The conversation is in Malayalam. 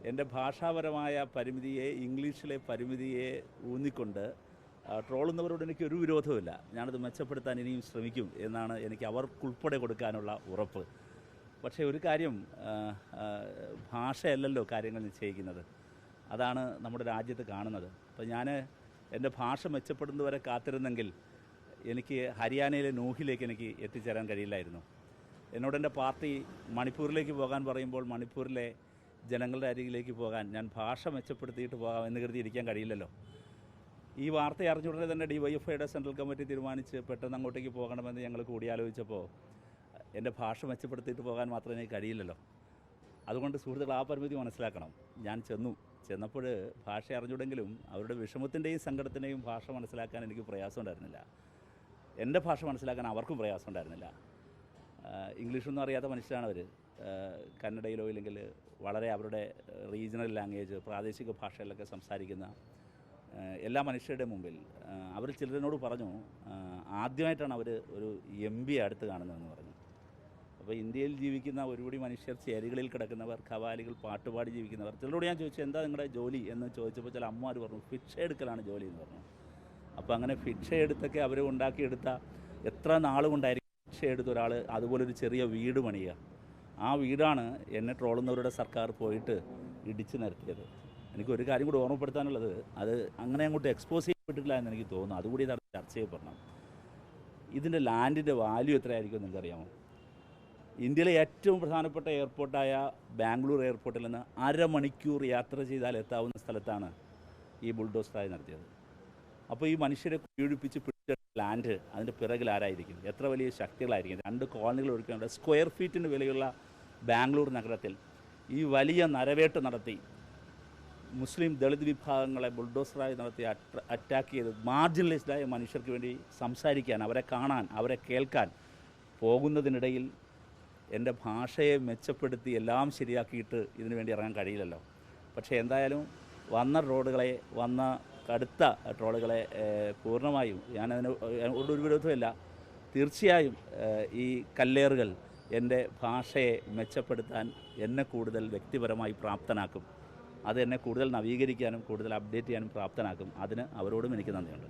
എൻ്റെ ഭാഷാപരമായ പരിമിതിയെ, ഇംഗ്ലീഷിലെ പരിമിതിയെ ഊന്നിക്കൊണ്ട് ട്രോളുന്നവരോട് എനിക്ക് ഒരു വിരോധവുമില്ല. ഞാനത് മെച്ചപ്പെടുത്താൻ ഇനിയും ശ്രമിക്കും എന്നാണ് എനിക്ക് അവർക്കുൾപ്പെടെ കൊടുക്കാനുള്ള ഉറപ്പ്. പക്ഷേ ഒരു കാര്യം, ഭാഷയല്ലല്ലോ കാര്യങ്ങൾ നിശ്ചയിക്കുന്നത്. അതാണ് നമ്മുടെ രാജ്യത്ത് കാണുന്നത്. അപ്പോൾ ഞാൻ എൻ്റെ ഭാഷ മെച്ചപ്പെടുന്നതുവരെ കാത്തിരുന്നെങ്കിൽ എനിക്ക് ഹരിയാനയിലെ നൂഹിലേക്ക് എനിക്ക് എത്തിച്ചേരാൻ കഴിയില്ലായിരുന്നു. എന്നോട് എൻ്റെ പാർട്ടി മണിപ്പൂരിലേക്ക് പോകാൻ പറയുമ്പോൾ മണിപ്പൂരിലെ ജനങ്ങളുടെ അരികിലേക്ക് പോകാൻ ഞാൻ ഭാഷ മെച്ചപ്പെടുത്തിയിട്ട് പോകാം എന്ന് കരുതി ഇരിക്കാൻ കഴിയില്ലല്ലോ. ഈ വാർത്ത അറിഞ്ഞുടനെ തന്നെ DYFIയുടെ സെൻട്രൽ കമ്മിറ്റി തീരുമാനിച്ച് പെട്ടെന്ന് അങ്ങോട്ടേക്ക് പോകണമെന്ന് ഞങ്ങൾ കൂടിയാലോചിച്ചപ്പോൾ എൻ്റെ ഭാഷ മെച്ചപ്പെടുത്തിയിട്ട് പോകാൻ മാത്രമേ എനിക്ക് കഴിയില്ലല്ലോ. അതുകൊണ്ട് സുഹൃത്തുക്കൾ, ആ പരിമിതി മനസ്സിലാക്കണം. ഞാൻ ചെന്നപ്പോൾ ഭാഷ അറിഞ്ഞുണ്ടെങ്കിലും അവരുടെ വിഷമത്തിൻ്റെയും സങ്കടത്തിൻ്റെയും ഭാഷ മനസ്സിലാക്കാൻ എനിക്ക് പ്രയാസം ഉണ്ടായിരുന്നില്ല. എൻ്റെ ഭാഷ മനസ്സിലാക്കാൻ അവർക്കും പ്രയാസം ഉണ്ടായിരുന്നില്ല. ഇംഗ്ലീഷൊന്നും അറിയാത്ത മനുഷ്യരാണ് അവർ. കന്നഡയിലോ ഇല്ലെങ്കിൽ വളരെ അവരുടെ റീജിയണൽ ലാംഗ്വേജ്, പ്രാദേശിക ഭാഷകളിലൊക്കെ സംസാരിക്കുന്ന എല്ലാ മനുഷ്യരുടെ മുമ്പിൽ അവർ ചിലരിനോട് പറഞ്ഞു, ആദ്യമായിട്ടാണ് അവർ ഒരു MP അടുത്ത് കാണുന്നതെന്ന് പറഞ്ഞു. അപ്പോൾ ഇന്ത്യയിൽ ജീവിക്കുന്ന ഒരുപടി മനുഷ്യർ, ചേരികളിൽ കിടക്കുന്നവർ, ഖവാലികൾ, പാട്ടുപാടി ജീവിക്കുന്നവർ. ചിലരോട് ഞാൻ ചോദിച്ചു, എന്താ നിങ്ങളുടെ ജോലി എന്ന് ചോദിച്ചപ്പോൾ ചില അമ്മമാർ പറഞ്ഞു, ഭിക്ഷ എടുക്കലാണ് ജോലി എന്ന് പറഞ്ഞു. അപ്പോൾ അങ്ങനെ ഭിക്ഷ എടുത്തൊക്കെ അവർ ഉണ്ടാക്കിയെടുത്ത എത്ര നാളുകൊണ്ടായിരിക്കും ഭിക്ഷ എടുത്ത ഒരാൾ അതുപോലൊരു ചെറിയ വീട് പണിയുക. ആ വീടാണ് എന്നെ ട്രോളുന്നവരുടെ സർക്കാർ പോയിട്ട് ഇടിച്ചു നിരത്തിയത്. എനിക്കൊരു കാര്യം കൂടി ഓർമ്മപ്പെടുത്താനുള്ളത്, അത് അങ്ങനെ അങ്ങോട്ട് എക്സ്പോസ് ചെയ്യപ്പെട്ടിട്ടില്ല എന്ന് എനിക്ക് തോന്നുന്നു. അതുകൂടി ഇതാണ് ചർച്ച ചെയ്യപ്പെടണം. ഇതിൻ്റെ ലാൻഡിൻ്റെ വാല്യൂ എത്രയായിരിക്കും നിങ്ങൾക്കറിയാമോ? ഇന്ത്യയിലെ ഏറ്റവും പ്രധാനപ്പെട്ട എയർപോർട്ടായ ബാംഗ്ലൂർ എയർപോർട്ടിൽ നിന്ന് 1/2 മണിക്കൂർ യാത്ര ചെയ്താൽ എത്താവുന്ന സ്ഥലത്താണ് ഈ ബുൾഡോസറായി നടത്തിയത്. അപ്പോൾ ഈ മനുഷ്യരെ കുഴിപ്പിച്ച് പിടിച്ച ലാൻഡ് അതിൻ്റെ പിറകിൽ ആരായിരിക്കും? എത്ര വലിയ ശക്തികളായിരിക്കും? 2 കോളനികൾ ഒഴിക്കേണ്ട സ്ക്വയർ ഫീറ്റിന് വിലയുള്ള ബാംഗ്ലൂർ നഗരത്തിൽ ഈ വലിയ നരവേട്ട് നടത്തി മുസ്ലിം ദളിത് വിഭാഗങ്ങളെ ബുൾഡോസറായി നടത്തി അറ്റാക്ക് ചെയ്ത് മാർജിനലൈസ്ഡായ മനുഷ്യർക്ക് വേണ്ടി സംസാരിക്കാൻ, അവരെ കാണാൻ, അവരെ കേൾക്കാൻ പോകുന്നതിനിടയിൽ എൻ്റെ ഭാഷയെ മെച്ചപ്പെടുത്തി എല്ലാം ശരിയാക്കിയിട്ട് ഇതിനു വേണ്ടി ഇറങ്ങാൻ കഴിയില്ലല്ലോ. പക്ഷേ എന്തായാലും വന്ന കടുത്ത ട്രോളുകളെ പൂർണ്ണമായും ഞാനതിന് ഒരു വിരോധമില്ല. തീർച്ചയായും ഈ കല്ലേറുകൾ എൻ്റെ ഭാഷയെ മെച്ചപ്പെടുത്താൻ എന്നെ കൂടുതൽ വ്യക്തിപരമായി പ്രാപ്തനാക്കും. അത് എന്നെ കൂടുതൽ നവീകരിക്കാനും കൂടുതൽ അപ്ഡേറ്റ് ചെയ്യാനും പ്രാപ്തനാക്കും. അതിന് അവരോടും എനിക്ക് നന്ദിയുണ്ട്.